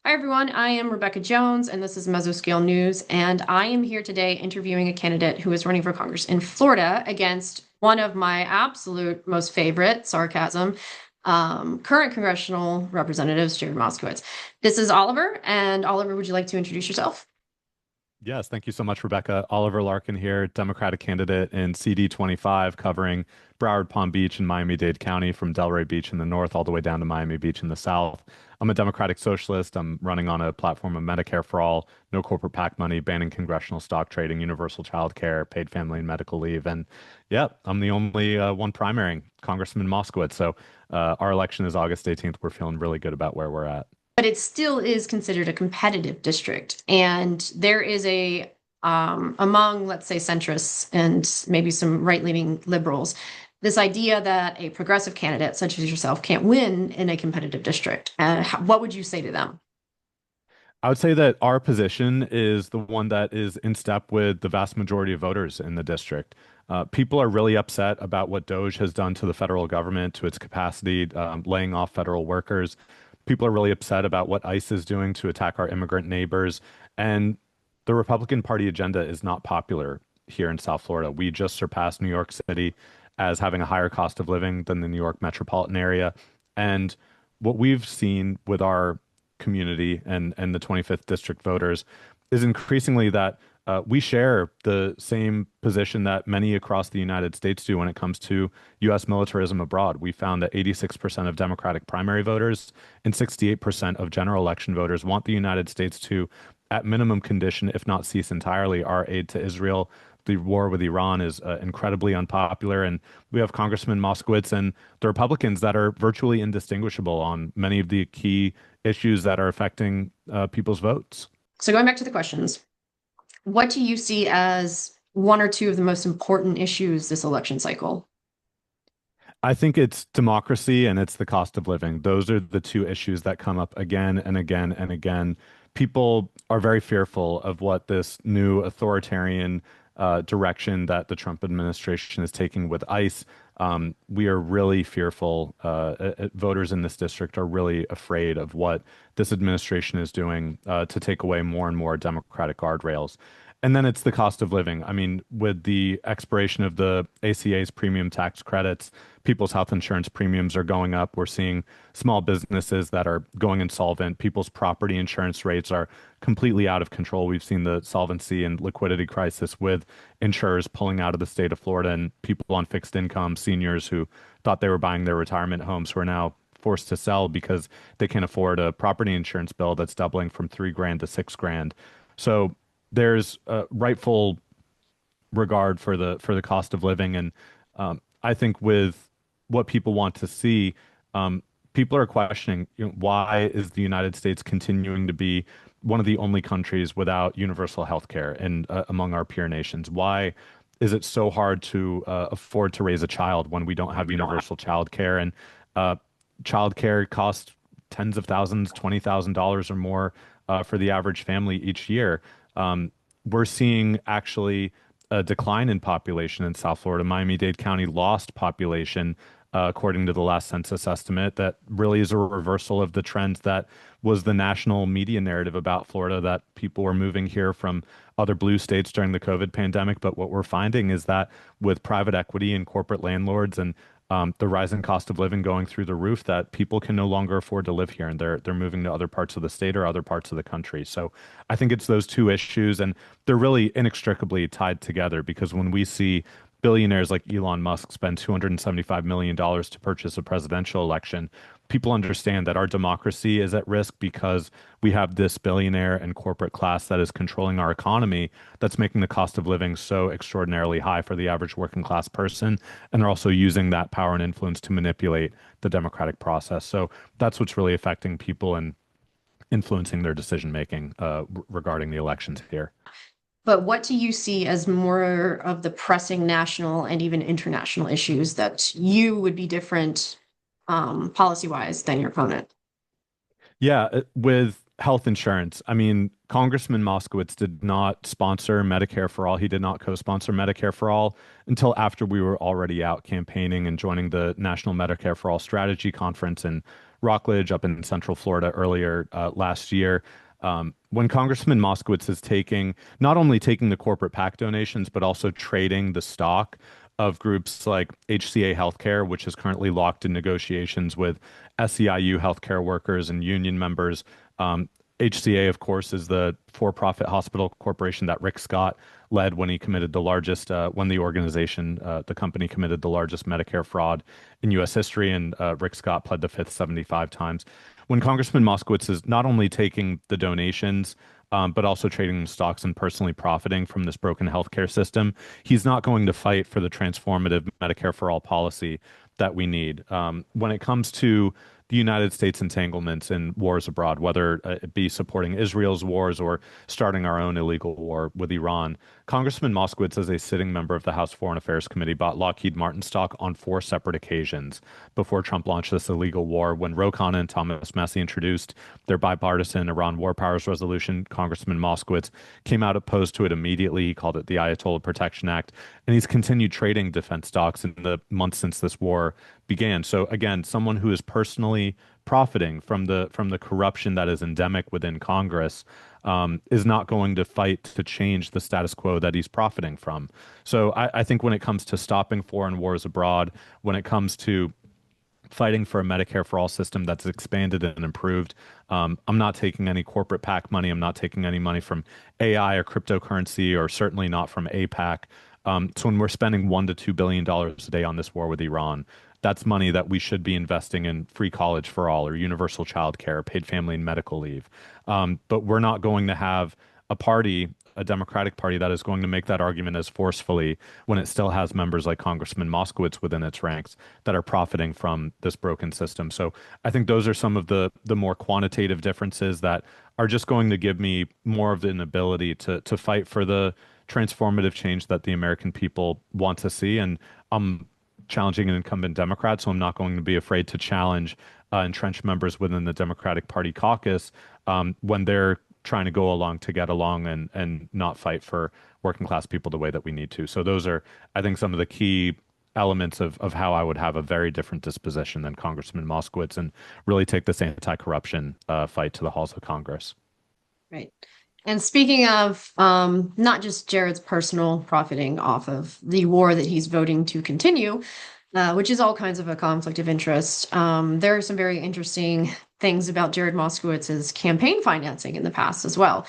Hi, everyone. I am Rebekah Jones, and this is Mesoscale News. And I am here today interviewing a candidate who is running for Congress in Florida against one of my absolute most favorite, sarcasm, current congressional representatives, Jared Moskowitz. This is Oliver. And Oliver, would you like to introduce yourself? Yes, thank you so much, Rebecca. Oliver Larkin here, Democratic candidate in CD-25, covering Broward, Palm Beach, and Miami-Dade County from Delray Beach in the north all the way down to Miami Beach in the south. I'm a Democratic socialist. I'm running on a platform of Medicare for all, no corporate PAC money, banning congressional stock trading, universal child care, paid family and medical leave. And yeah, I'm the only one primarying Congressman Moskowitz. So our election is August 18th. We're feeling really good about where we're at. But it still is considered a competitive district. And there is among, let's say, centrists and maybe some right-leaning liberals, this idea that a progressive candidate such as yourself can't win in a competitive district. What would you say to them? I would say that our position is the one that is in step with the vast majority of voters in the district. People are really upset about what DOGE has done to the federal government, to its capacity, laying off federal workers. People are really upset about what ICE is doing to attack our immigrant neighbors. And the Republican Party agenda is not popular here in South Florida. We just surpassed New York City as having a higher cost of living than the New York metropolitan area. And what we've seen with our community and the 25th district voters is increasingly that we share the same position that many across the United States do when it comes to U.S. militarism abroad. We found that 86% of Democratic primary voters and 68% of general election voters want the United States to, at minimum condition, if not cease entirely, our aid to Israel. The war with Iran is incredibly unpopular, and we have Congressman Moskowitz and the Republicans that are virtually indistinguishable on many of the key issues that are affecting people's votes. So going back to the questions, what do you see as one or two of the most important issues this election cycle? I think it's democracy and it's the cost of living. Those are the two issues that come up again and again and again. People are very fearful of what this new authoritarian direction that the Trump administration is taking with ICE. We are really fearful. Voters in this district are really afraid of what this administration is doing to take away more and more democratic guardrails. And then it's the cost of living. I mean, with the expiration of the ACA's premium tax credits, people's health insurance premiums are going up. We're seeing small businesses that are going insolvent. People's property insurance rates are completely out of control. We've seen the solvency and liquidity crisis with insurers pulling out of the state of Florida and people on fixed income, seniors who thought they were buying their retirement homes who are now forced to sell because they can't afford a property insurance bill that's doubling from 3 grand to 6 grand. So there's a rightful regard for the cost of living, and I think with what people want to see, people are questioning, why is the United States continuing to be one of the only countries without universal health care and among our peer nations? Why is it so hard to afford to raise a child when we don't have universal child care? And child care costs tens of thousands, $20,000 or more for the average family each year. We're seeing actually a decline in population in South Florida. Miami-Dade County lost population, according to the last census estimate. That really is a reversal of the trend that was the national media narrative about Florida, that people were moving here from other blue states during the COVID pandemic. But what we're finding is that with private equity and corporate landlords and the rising cost of living going through the roof, that people can no longer afford to live here, and they're moving to other parts of the state or other parts of the country. So I think it's those two issues, and they're really inextricably tied together, because when we see billionaires like Elon Musk spend $275 million to purchase a presidential election, people understand that our democracy is at risk because we have this billionaire and corporate class that is controlling our economy, that's making the cost of living so extraordinarily high for the average working class person. And they're also using that power and influence to manipulate the democratic process. So that's what's really affecting people and influencing their decision making regarding the elections here. But what do you see as more of the pressing national and even international issues that you would be different policy-wise than your opponent? Yeah, with health insurance, I mean, Congressman Moskowitz did not sponsor Medicare for All. He did not co-sponsor Medicare for All until after we were already out campaigning and joining the National Medicare for All Strategy Conference in Rockledge up in Central Florida earlier last year. When Congressman Moskowitz is not only taking the corporate PAC donations, but also trading the stock of groups like HCA Healthcare, which is currently locked in negotiations with SEIU healthcare workers and union members. HCA, of course, is the for-profit hospital corporation that Rick Scott led when he committed when the company committed the largest Medicare fraud in U.S. history, and Rick Scott pled the fifth 75 times. When Congressman Moskowitz is not only taking the donations, but also trading stocks and personally profiting from this broken healthcare system, he's not going to fight for the transformative Medicare for all policy that we need. When it comes to the United States entanglements in wars abroad, whether it be supporting Israel's wars or starting our own illegal war with Iran, Congressman Moskowitz, as a sitting member of the House Foreign Affairs Committee, bought Lockheed Martin stock on 4 separate occasions before Trump launched this illegal war. When Ro Khanna and Thomas Massie introduced their bipartisan Iran War Powers Resolution, Congressman Moskowitz came out opposed to it immediately. He called it the Ayatollah Protection Act, and he's continued trading defense stocks in the months since this war began. So again, someone who is personally profiting from the corruption that is endemic within Congress is not going to fight to change the status quo that he's profiting from. So I think when it comes to stopping foreign wars abroad, when it comes to fighting for a Medicare for all system that's expanded and improved, I'm not taking any corporate PAC money. I'm not taking any money from AI or cryptocurrency, or certainly not from APAC. So when we're spending $1 to $2 billion a day on this war with Iran, that's money that we should be investing in free college for all, or universal child care, paid family and medical leave. But we're not going to have a Democratic Party that is going to make that argument as forcefully when it still has members like Congressman Moskowitz within its ranks that are profiting from this broken system. So I think those are some of the more quantitative differences that are just going to give me more of an ability to fight for the transformative change that the American people want to see. And I'm challenging an incumbent Democrat, so I'm not going to be afraid to challenge entrenched members within the Democratic Party caucus when they're trying to go along to get along and not fight for working class people the way that we need to. So those are, I think, some of the key elements of how I would have a very different disposition than Congressman Moskowitz and really take this anti-corruption fight to the halls of Congress. Right. And speaking of not just Jared's personal profiting off of the war that he's voting to continue, which is all kinds of a conflict of interest, there are some very interesting things about Jared Moskowitz's campaign financing in the past as well.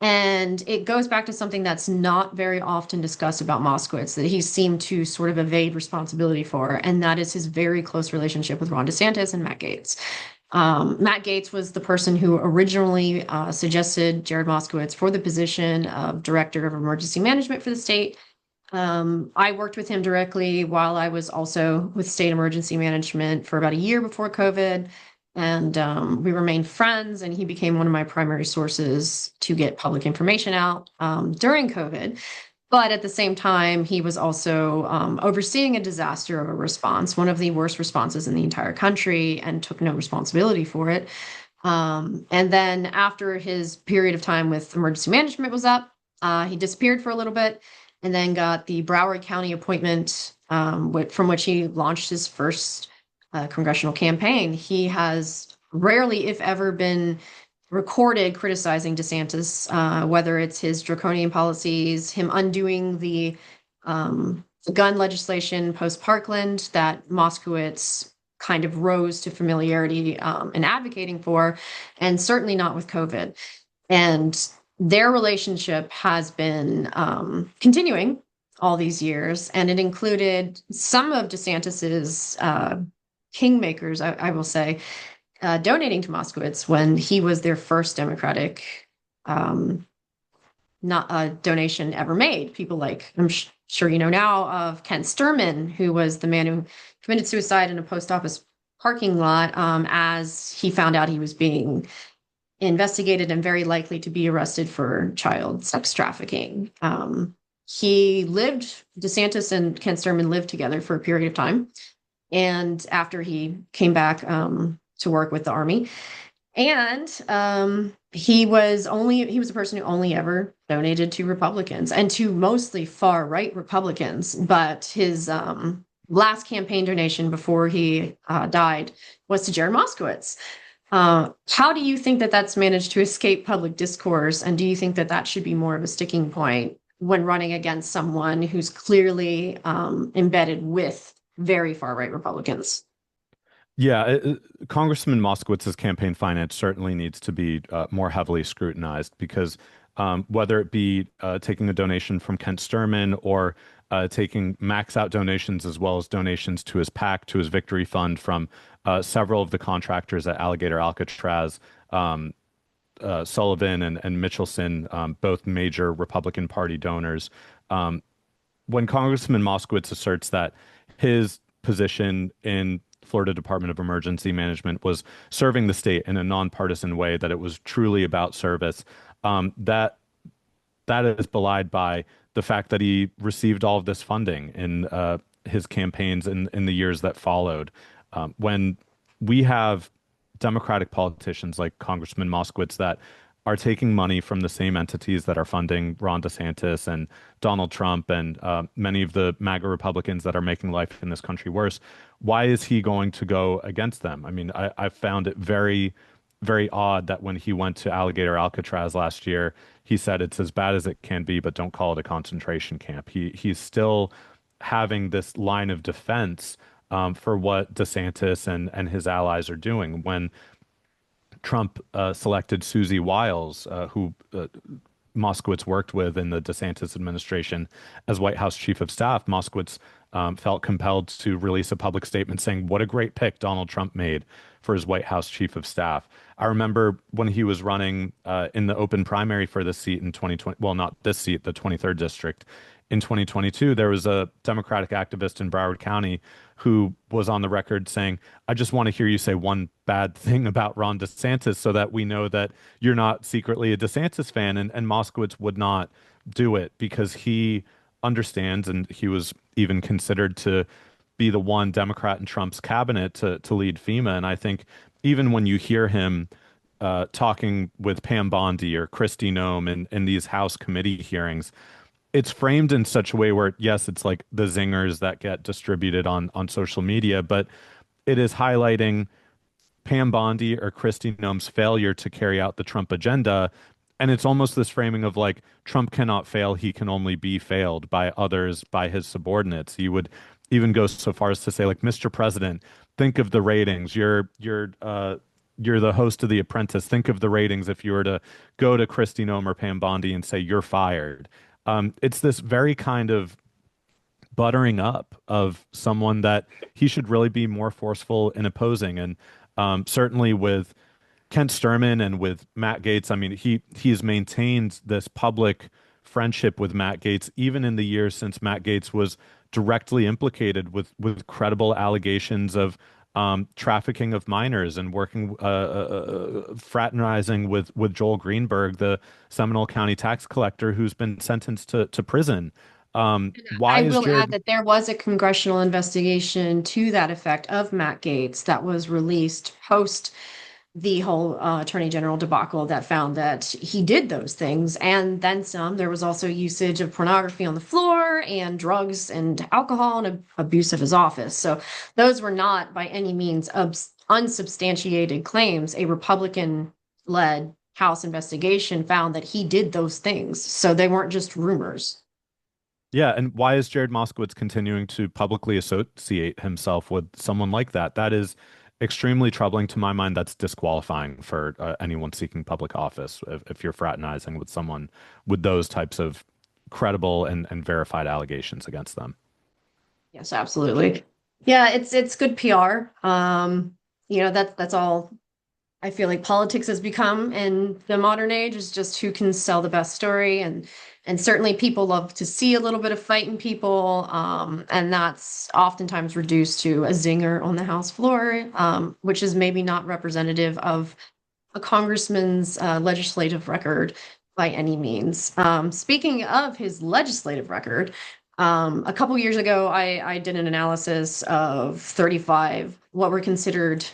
And it goes back to something that's not very often discussed about Moskowitz, that he seemed to sort of evade responsibility for, and that is his very close relationship with Ron DeSantis and Matt Gaetz. Matt Gaetz was the person who originally suggested Jared Moskowitz for the position of Director of Emergency Management for the state. I worked with him directly while I was also with State Emergency Management for about a year before COVID, and we remained friends, and he became one of my primary sources to get public information out during COVID. But at the same time, he was also overseeing a disaster of a response, one of the worst responses in the entire country, and took no responsibility for it. And then after his period of time with emergency management was up, he disappeared for a little bit and then got the Broward County appointment from which he launched his first congressional campaign. He has rarely, if ever, been recorded criticizing DeSantis, whether it's his draconian policies, him undoing the gun legislation post-Parkland that Moskowitz kind of rose to familiarity in advocating for, and certainly not with COVID. And their relationship has been continuing all these years, and it included some of DeSantis's kingmakers, I will say, donating to Moskowitz when he was their first Democratic donation ever made. People like, I'm sure you know now, of Kent Sturman, who was the man who committed suicide in a post office parking lot as he found out he was being investigated and very likely to be arrested for child sex trafficking. DeSantis and Kent Sturman lived together for a period of time. And after he came back to work with the Army. And he was a person who only ever donated to Republicans, and to mostly far right Republicans. But his last campaign donation before he died was to Jared Moskowitz. How do you think that that's managed to escape public discourse? And do you think that that should be more of a sticking point when running against someone who's clearly embedded with very far right Republicans? Yeah, Congressman Moskowitz's campaign finance certainly needs to be more heavily scrutinized because whether it be taking a donation from Kent Sturman or taking max out donations as well as donations to his PAC, to his victory fund from several of the contractors at Alligator Alcatraz, Sullivan and Michelson, both major Republican Party donors. When Congressman Moskowitz asserts that his position in Florida Department of Emergency Management was serving the state in a nonpartisan way, that it was truly about service, that is belied by the fact that he received all of this funding in his campaigns in the years that followed. When we have Democratic politicians like Congressman Moskowitz that are taking money from the same entities that are funding Ron DeSantis and Donald Trump and many of the MAGA Republicans that are making life in this country worse, why is he going to go against them? I mean, I found it very, very odd that when he went to Alligator Alcatraz last year, he said it's as bad as it can be, but don't call it a concentration camp. He's still having this line of defense for what DeSantis and his allies are doing. When Trump selected Susie Wiles, who Moskowitz worked with in the DeSantis administration as White House chief of staff, Moskowitz felt compelled to release a public statement saying what a great pick Donald Trump made for his White House chief of staff. I remember when he was running in the open primary for this seat in 2020, well, not this seat, the 23rd district in 2022, there was a Democratic activist in Broward County who was on the record saying, I just want to hear you say one bad thing about Ron DeSantis so that we know that you're not secretly a DeSantis fan. And Moskowitz would not do it because he understands, and he was even considered to be the one Democrat in Trump's cabinet to lead FEMA. And I think even when you hear him talking with Pam Bondi or Kristi Noem in these House committee hearings, it's framed in such a way where, yes, it's like the zingers that get distributed on social media, but it is highlighting Pam Bondi or Kristi Noem's failure to carry out the Trump agenda. And it's almost this framing of like, Trump cannot fail, he can only be failed by others, by his subordinates. He would even go so far as to say, like, Mr. President, think of the ratings. You're the host of The Apprentice. Think of the ratings if you were to go to Kristi Noem or Pam Bondi and say, you're fired. It's this very kind of buttering up of someone that he should really be more forceful in opposing. And certainly with Kent Sturman and with Matt Gaetz, I mean, he's maintained this public friendship with Matt Gaetz, even in the years since Matt Gaetz was directly implicated with credible allegations of trafficking of minors and working, fraternizing with Joel Greenberg, the Seminole County tax collector who's been sentenced to prison. Why I is will add Jared? that there was a congressional investigation to that effect of Matt Gaetz that was released post the whole attorney general debacle that found that he did those things and then some. There was also usage of pornography on the floor and drugs and alcohol and abuse of his office. So those were not by any means unsubstantiated claims. A Republican led House investigation found that he did those things. So they weren't just rumors. Yeah, and why is Jared Moskowitz continuing to publicly associate himself with someone like that? That is extremely troubling to my mind. That's disqualifying for anyone seeking public office if you're fraternizing with someone with those types of credible and verified allegations against them. Yes, absolutely. Yeah, it's good PR. That's all I feel like politics has become in the modern age, is just who can sell the best story. And certainly people love to see a little bit of fight in people. And that's oftentimes reduced to a zinger on the House floor, which is maybe not representative of a congressman's legislative record by any means. Speaking of his legislative record, a couple years ago, I did an analysis of 35 what were considered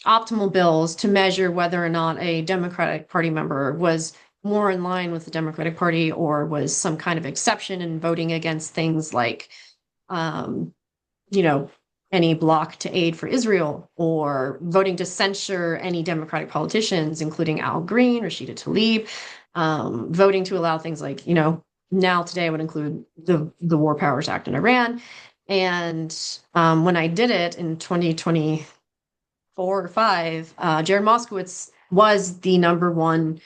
optimal bills to measure whether or not a Democratic Party member was more in line with the Democratic Party or was some kind of exception in voting against things like um, you know, any block to aid for Israel, or voting to censure any Democratic politicians, including Al Green, Rashida Tlaib, voting to allow things like, now today would include the War Powers Act in Iran. And when I did it in 2024 or five, Jared Moskowitz was the number one,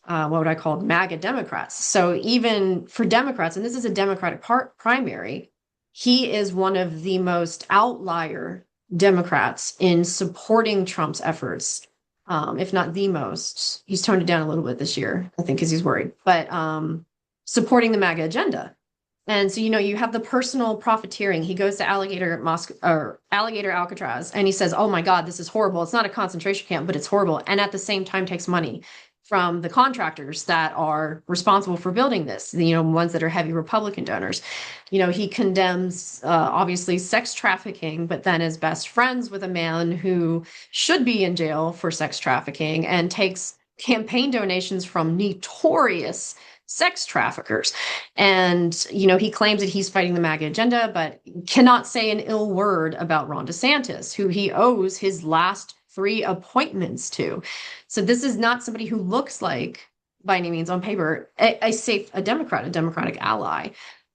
what would I call it, MAGA Democrats. So even for Democrats, and this is a Democratic primary, he is one of the most outlier Democrats in supporting Trump's efforts, if not the most. He's toned it down a little bit this year, I think, because he's worried, but supporting the MAGA agenda. And so, you have the personal profiteering. He goes to Alligator Alcatraz, and he says, "Oh my God, this is horrible. It's not a concentration camp, but it's horrible." And at the same time, takes money from the contractors that are responsible for building this, ones that are heavy Republican donors. He condemns, obviously, sex trafficking, but then is best friends with a man who should be in jail for sex trafficking, and takes campaign donations from notorious sex traffickers. And, he claims that he's fighting the MAGA agenda, but cannot say an ill word about Ron DeSantis, who he owes his last 3 appointments to. So this is not somebody who looks like, by any means on paper, a Democrat, a Democratic ally.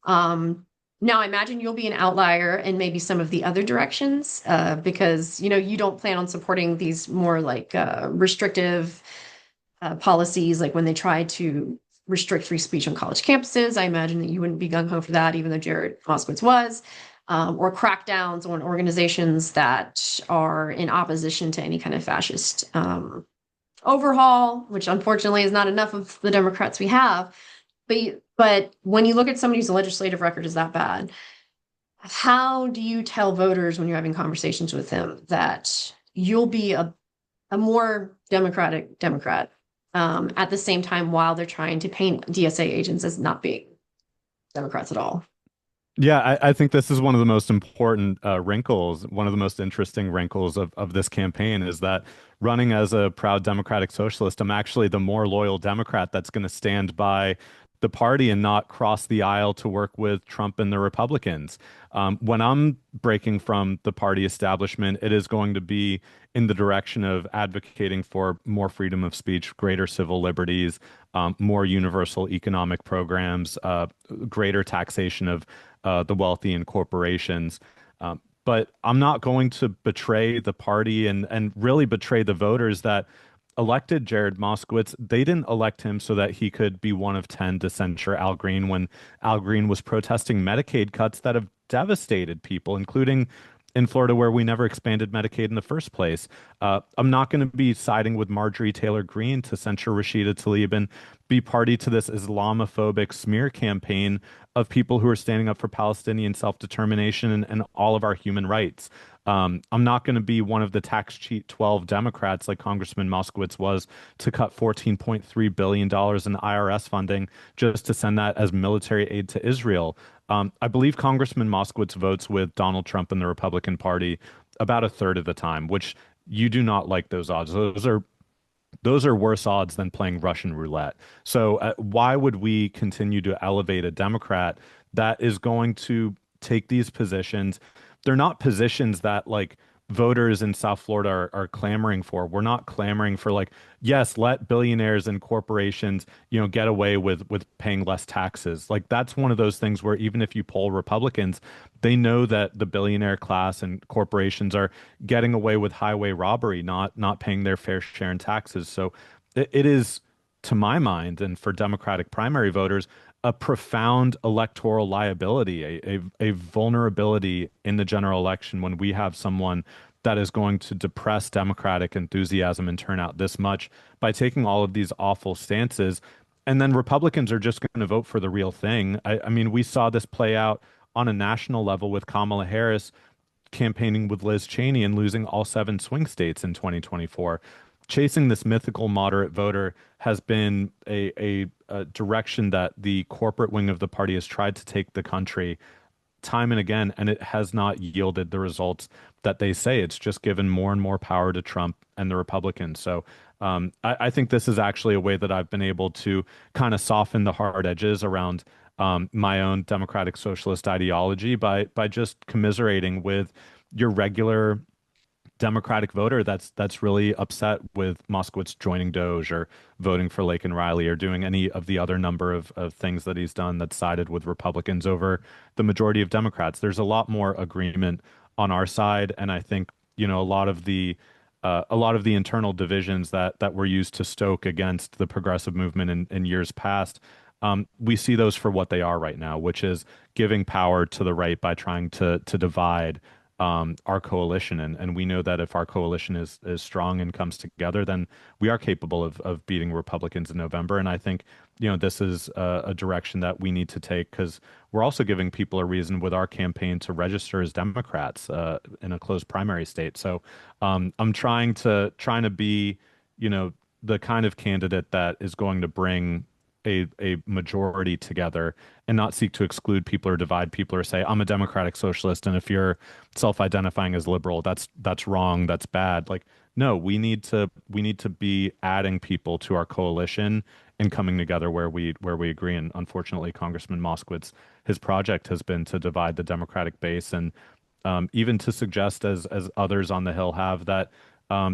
Now, I imagine you'll be an outlier in maybe some of the other directions, because, you don't plan on supporting these more like restrictive policies, like when they try to restrict free speech on college campuses. I imagine that you wouldn't be gung-ho for that, even though Jared Moskowitz was, or crackdowns on organizations that are in opposition to any kind of fascist overhaul, which unfortunately is not enough of the Democrats we have. But when you look at somebody whose legislative record is that bad, how do you tell voters when you're having conversations with them that you'll be a more democratic Democrat, at the same time, while they're trying to paint DSA agents as not being Democrats at all? Yeah, I think this is one of the most important wrinkles, one of the most interesting wrinkles of this campaign is that running as a proud democratic socialist, I'm actually the more loyal Democrat that's going to stand by the party and not cross the aisle to work with Trump and the Republicans. When I'm breaking from the party establishment, it is going to be in the direction of advocating for more freedom of speech, greater civil liberties, more universal economic programs, greater taxation of the wealthy and corporations. But I'm not going to betray the party and really betray the voters that elected Jared Moskowitz. They didn't elect him so that he could be one of 10 to censure Al Green when Al Green was protesting Medicaid cuts that have devastated people, including in Florida, where we never expanded Medicaid in the first place. I'm not going to be siding with Marjorie Taylor Greene to censure Rashida Tlaib and be party to this Islamophobic smear campaign of people who are standing up for Palestinian self-determination and all of our human rights. I'm not going to be one of the tax cheat 12 Democrats like Congressman Moskowitz was to cut $14.3 billion in IRS funding just to send that as military aid to Israel. I believe Congressman Moskowitz votes with Donald Trump and the Republican Party about a third of the time, which you do not like those odds. Those are worse odds than playing Russian roulette. So why would we continue to elevate a Democrat that is going to take these positions? They're not positions that like voters in South Florida are clamoring for. We're not clamoring for like, yes, let billionaires and corporations, get away with paying less taxes. Like that's one of those things where even if you poll Republicans, they know that the billionaire class and corporations are getting away with highway robbery, not paying their fair share in taxes. So it is, to my mind, and for Democratic primary voters, a profound electoral liability, a vulnerability in the general election when we have someone that is going to depress Democratic enthusiasm and turnout this much by taking all of these awful stances. And then Republicans are just going to vote for the real thing. I mean, we saw this play out on a national level with Kamala Harris campaigning with Liz Cheney and losing all 7 swing states in 2024. Chasing this mythical moderate voter has been a direction that the corporate wing of the party has tried to take the country time and again, and it has not yielded the results that they say. It's just given more and more power to Trump and the Republicans. So I think this is actually a way that I've been able to kind of soften the hard edges around my own democratic socialist ideology by just commiserating with your regular Democratic voter that's really upset with Moskowitz joining Doge or voting for Laken Riley or doing any of the other number of things that he's done that sided with Republicans over the majority of Democrats. There's a lot more agreement on our side, and I think, a lot of the internal divisions that were used to stoke against the progressive movement in years past. We see those for what they are right now, which is giving power to the right by trying to divide our coalition. And we know that if our coalition is strong and comes together, then we are capable of beating Republicans in November. And I think, this is a direction that we need to take because we're also giving people a reason with our campaign to register as Democrats in a closed primary state. So I'm trying to be, the kind of candidate that is going to bring a majority together and not seek to exclude people or divide people or say, I'm a democratic socialist, and if you're self-identifying as liberal, that's wrong, that's bad. Like, no, we need to be adding people to our coalition and coming together where we agree. And unfortunately, Congressman Moskowitz, his project has been to divide the Democratic base and even to suggest, as others on the Hill have, that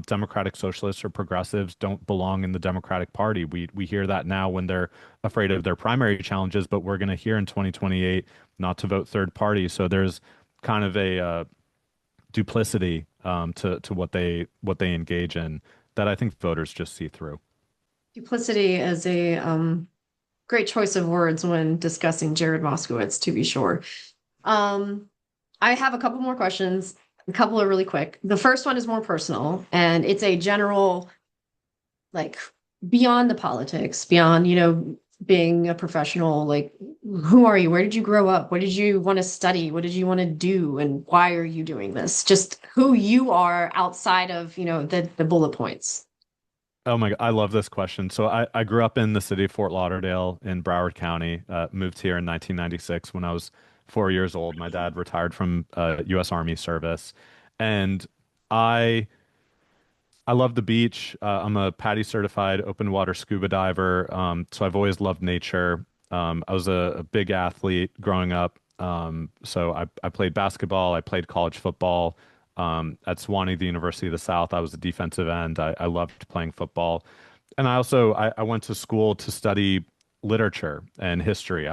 democratic socialists or progressives don't belong in the Democratic Party. We hear that now when they're afraid of their primary challenges, but we're going to hear in 2028 not to vote third party. So there's kind of a duplicity to what they engage in that I think voters just see through. Duplicity is a great choice of words when discussing Jared Moskowitz, to be sure. Um, I have a couple more questions. A couple are really quick. The first one is more personal, and it's a general, like, beyond the politics, beyond, being a professional, like, who are you? Where did you grow up? What did you want to study? What did you want to do? And why are you doing this? Just who you are outside of, the bullet points. Oh my God, I love this question. So I grew up in the city of Fort Lauderdale in Broward County, moved here in 1996 when I was 4 years old. My dad retired from U.S. Army service. And I I love the beach. I'm a PADI certified open water scuba diver. So I've always loved nature. I was a big athlete growing up. So I played basketball. I played college football. At Sewanee, the University of the South, I was a defensive end. I loved playing football. And I went to school to study literature and history.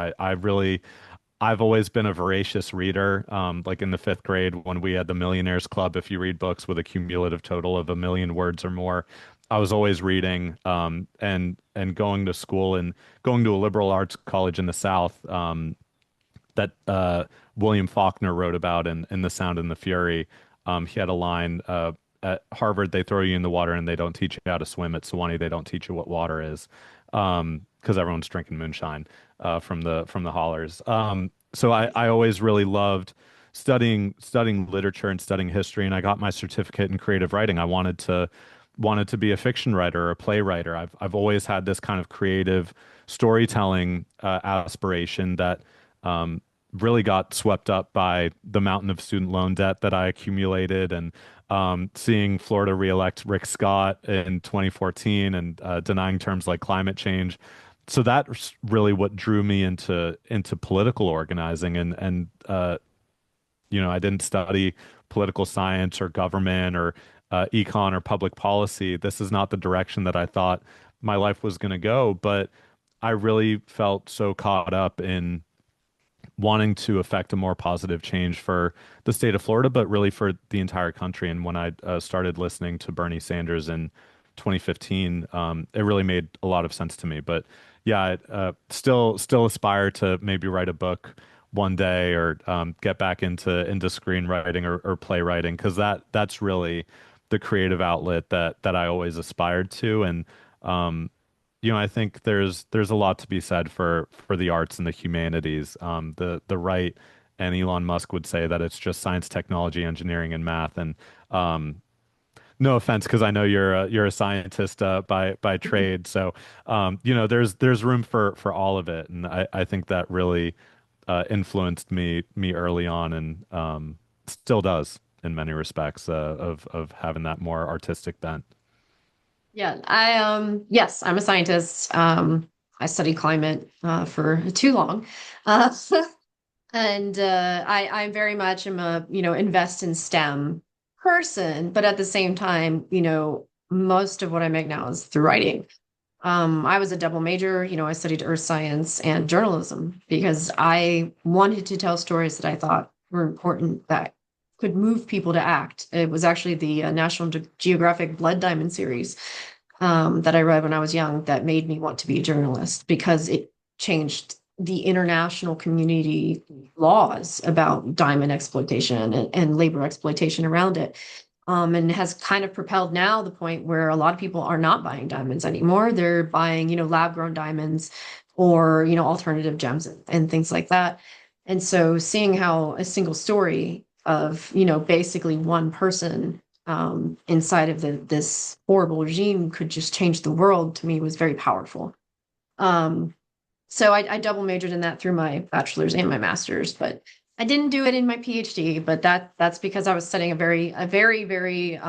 I've always been a voracious reader. Like in the fifth grade, when we had the Millionaires Club, if you read books with a cumulative total of 1 million words or more, I was always reading and going to school and going to a liberal arts college in the South that William Faulkner wrote about in The Sound and the Fury. He had a line at Harvard, they throw you in the water and they don't teach you how to swim. At Sewanee, they don't teach you what water is because everyone's drinking moonshine from the hollers. So I always really loved studying literature and studying history, and I got my certificate in creative writing. I wanted to be a fiction writer or a playwright. I've always had this kind of creative storytelling aspiration that really got swept up by the mountain of student loan debt that I accumulated and seeing Florida reelect Rick Scott in 2014 and denying terms like climate change. So that's really what drew me into political organizing and I didn't study political science or government or econ or public policy. This is not the direction that I thought my life was going to go, but I really felt so caught up in wanting to affect a more positive change for the state of Florida, but really for the entire country. And when I started listening to Bernie Sanders in 2015, it really made a lot of sense to me. But yeah, still aspire to maybe write a book one day or get back into screenwriting or playwriting because that's really the creative outlet that I always aspired to. And I think there's a lot to be said for the arts and the humanities. The right and Elon Musk would say that it's just science, technology, engineering, and math. And no offense, because I know you're a scientist by trade. So there's room for all of it, and I think that really influenced me early on, and still does in many respects of having that more artistic bent. Yeah, yes, I'm a scientist. I studied climate for too long. Uh, and I'm very much am a, invest in STEM person, but at the same time, most of what I make now is through writing. I was a double major, I studied earth science and journalism because I wanted to tell stories that I thought were important that could move people to act. It was actually the National Geographic Blood Diamond series that I read when I was young that made me want to be a journalist because it changed the international community laws about diamond exploitation and labor exploitation around it. And has kind of propelled now the point where a lot of people are not buying diamonds anymore. They're buying, lab grown diamonds or, alternative gems and things like that. And so seeing how a single story of, basically one person inside of this horrible regime could just change the world to me was very powerful. Um, so I double majored in that through my bachelor's and my master's, but I didn't do it in my PhD. But that's because I was studying a very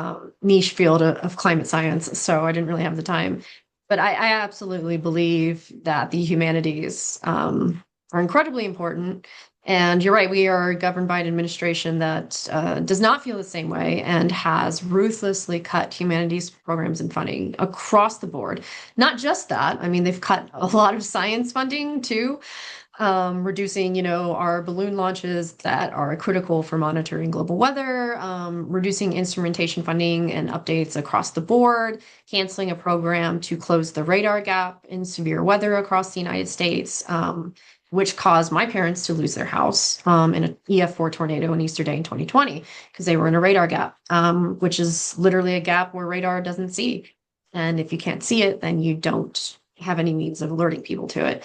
niche field of climate science, so I didn't really have the time. But I absolutely believe that the humanities are incredibly important. And you're right, we are governed by an administration that does not feel the same way and has ruthlessly cut humanities programs and funding across the board. Not just that, I mean, they've cut a lot of science funding too, reducing, our balloon launches that are critical for monitoring global weather, reducing instrumentation funding and updates across the board, canceling a program to close the radar gap in severe weather across the United States, which caused my parents to lose their house in an EF4 tornado on Easter Day in 2020 because they were in a radar gap, which is literally a gap where radar doesn't see. And if you can't see it, then you don't have any means of alerting people to it.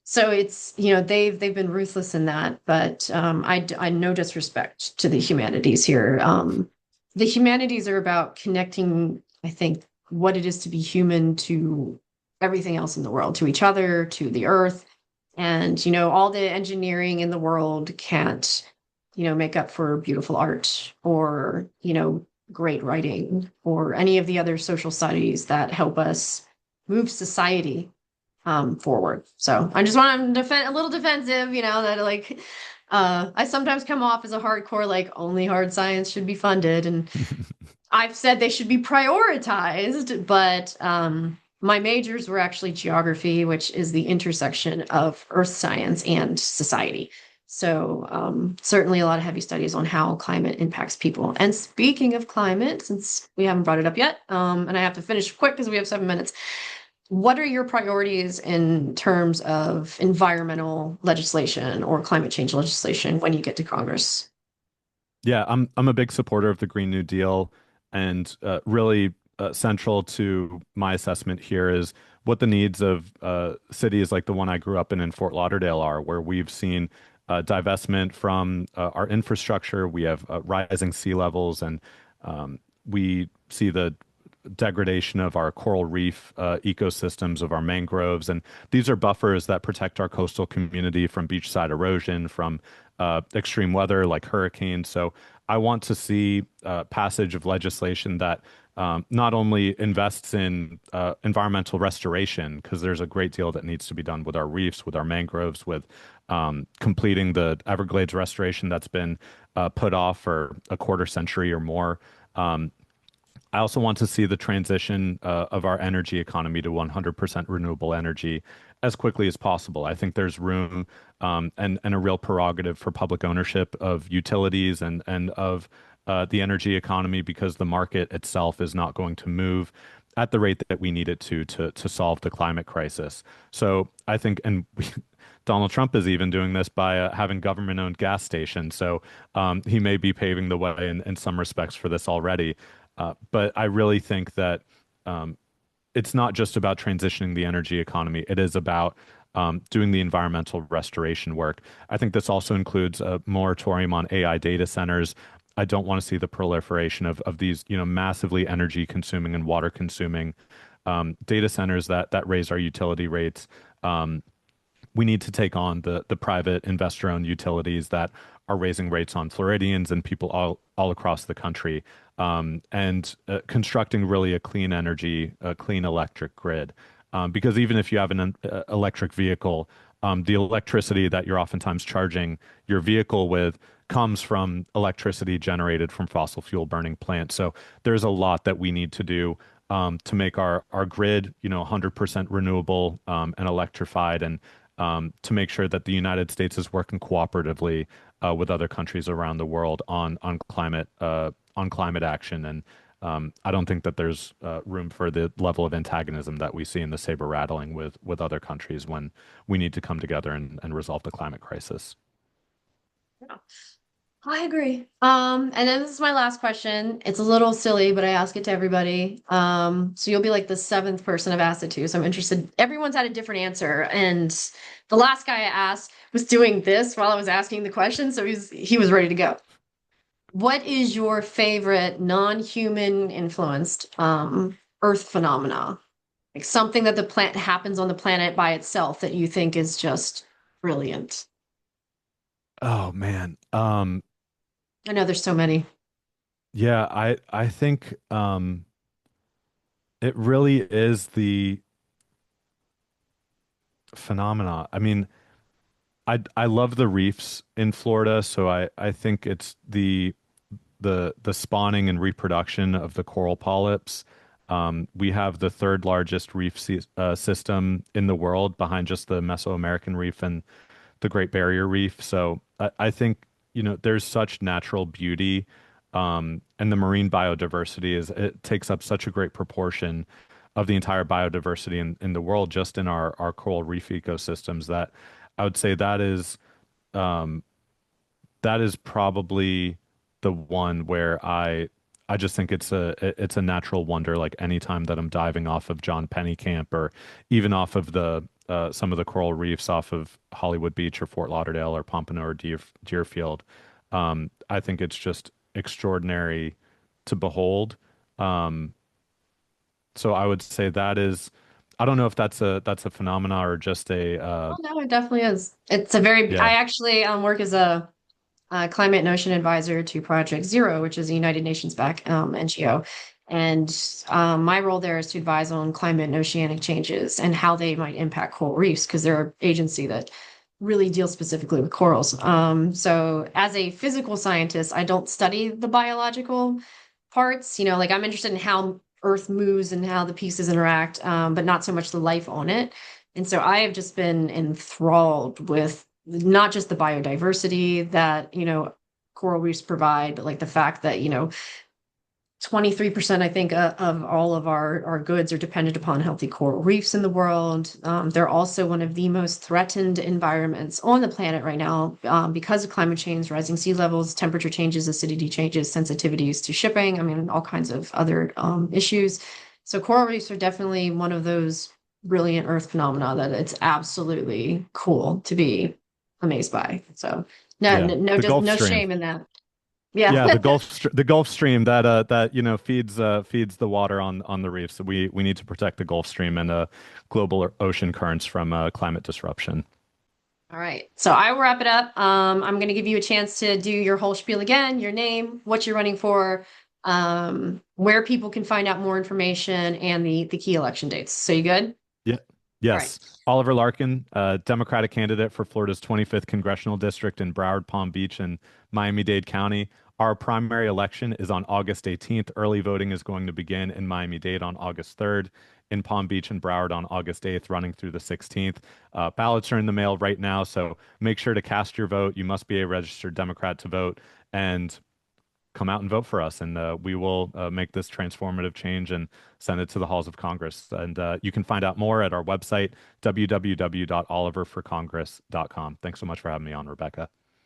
So it's, they've been ruthless in that, but I no disrespect to the humanities here. The humanities are about connecting, I think, what it is to be human to everything else in the world, to each other, to the earth. And, all the engineering in the world can't, make up for beautiful art or, great writing or any of the other social studies that help us move society forward. So I just want to defend a little defensive, that like I sometimes come off as a hardcore, like only hard science should be funded. And I've said they should be prioritized, but my majors were actually geography, which is the intersection of earth science and society. So certainly a lot of heavy studies on how climate impacts people. And speaking of climate, since we haven't brought it up yet, and I have to finish quick because we have 7 minutes, what are your priorities in terms of environmental legislation or climate change legislation when you get to Congress? Yeah, I'm a big supporter of the Green New Deal, and really central to my assessment here is what the needs of cities like the one I grew up in Fort Lauderdale are, where we've seen divestment from our infrastructure. We have rising sea levels, and we see the degradation of our coral reef ecosystems, of our mangroves. And these are buffers that protect our coastal community from beachside erosion, from extreme weather like hurricanes. So I want to see passage of legislation that not only invests in environmental restoration, because there's a great deal that needs to be done with our reefs, with our mangroves, with completing the Everglades restoration that's been put off for a quarter century or more. I also want to see the transition of our energy economy to 100% renewable energy as quickly as possible. I think there's room and a real prerogative for public ownership of utilities and of the energy economy, because the market itself is not going to move at the rate that we need it to solve the climate crisis. So I think, and Donald Trump is even doing this by having government-owned gas stations. So he may be paving the way in some respects for this already. But I really think that it's not just about transitioning the energy economy. It is about doing the environmental restoration work. I think this also includes a moratorium on AI data centers. I don't want to see the proliferation of these, massively energy consuming and water consuming data centers that raise our utility rates. We need to take on the private investor-owned utilities that are raising rates on Floridians and people all across the country, and constructing really a clean energy, a clean electric grid. Because even if you have an electric vehicle, the electricity that you're oftentimes charging your vehicle with comes from electricity generated from fossil fuel burning plants. So there's a lot that we need to do to make our grid, 100% renewable and electrified, and to make sure that the United States is working cooperatively with other countries around the world on climate action. And I don't think that there's room for the level of antagonism that we see in the saber rattling with other countries when we need to come together and resolve the climate crisis. Yeah, I agree. And then this is my last question. It's a little silly, but I ask it to everybody. So you'll be like the seventh person I've asked it to. So I'm interested. Everyone's had a different answer. And the last guy I asked was doing this while I was asking the question. So he was ready to go. What is your favorite non-human influenced Earth phenomena? Like something that the plant happens on the planet by itself that you think is just brilliant. Oh man. I know there's so many. Yeah, I think it really is the phenomena. I mean, I love the reefs in Florida, so I think it's the spawning and reproduction of the coral polyps. We have the third largest system in the world behind just the Mesoamerican reef and the Great Barrier Reef. So I think, there's such natural beauty, and the marine biodiversity it takes up such a great proportion of the entire biodiversity in the world, just in our coral reef ecosystems, that I would say um, that is probably the one where I just think it's a natural wonder. Like anytime that I'm diving off of John Pennycamp, or even off of the some of the coral reefs off of Hollywood Beach or Fort Lauderdale or Pompano or Deerfield, I think it's just extraordinary to behold. Um, so I would say that is, I don't know if that's a phenomena or just a Oh no, it definitely is. It's a very, yeah. I actually work as a climate and ocean advisor to Project Zero, which is a United Nations backed NGO. And my role there is to advise on climate and oceanic changes and how they might impact coral reefs, because they're an agency that really deals specifically with corals. So as a physical scientist, I don't study the biological parts, like I'm interested in how Earth moves and how the pieces interact, but not so much the life on it. And so I have just been enthralled with not just the biodiversity that, coral reefs provide, but like the fact that, 23%, I think, of all of our goods are dependent upon healthy coral reefs in the world. They're also one of the most threatened environments on the planet right now, because of climate change, rising sea levels, temperature changes, acidity changes, sensitivities to shipping. I mean, all kinds of other issues. So coral reefs are definitely one of those brilliant Earth phenomena that it's absolutely cool to be amazed by. So no, Yeah, no, no, the just Gulf no Stream. shame in that. Yeah. Yeah, the Gulf Stream that feeds the water on the reefs. So we need to protect the Gulf Stream and global ocean currents from climate disruption. All right. So I will wrap it up. I'm going to give you a chance to do your whole spiel again, your name, what you're running for, where people can find out more information, and the key election dates. So you good? Yeah. All right. Yes. Oliver Larkin, Democratic candidate for Florida's 25th Congressional District in Broward, Palm Beach, and Miami-Dade County. Our primary election is on August 18th. Early voting is going to begin in Miami-Dade on August 3rd, in Palm Beach and Broward on August 8th, running through the 16th. Ballots are in the mail right now, so make sure to cast your vote. You must be a registered Democrat to vote, and come out and vote for us, and we will make this transformative change and send it to the halls of Congress. And you can find out more at our website, www.oliverforcongress.com. Thanks so much for having me on, Rebekah.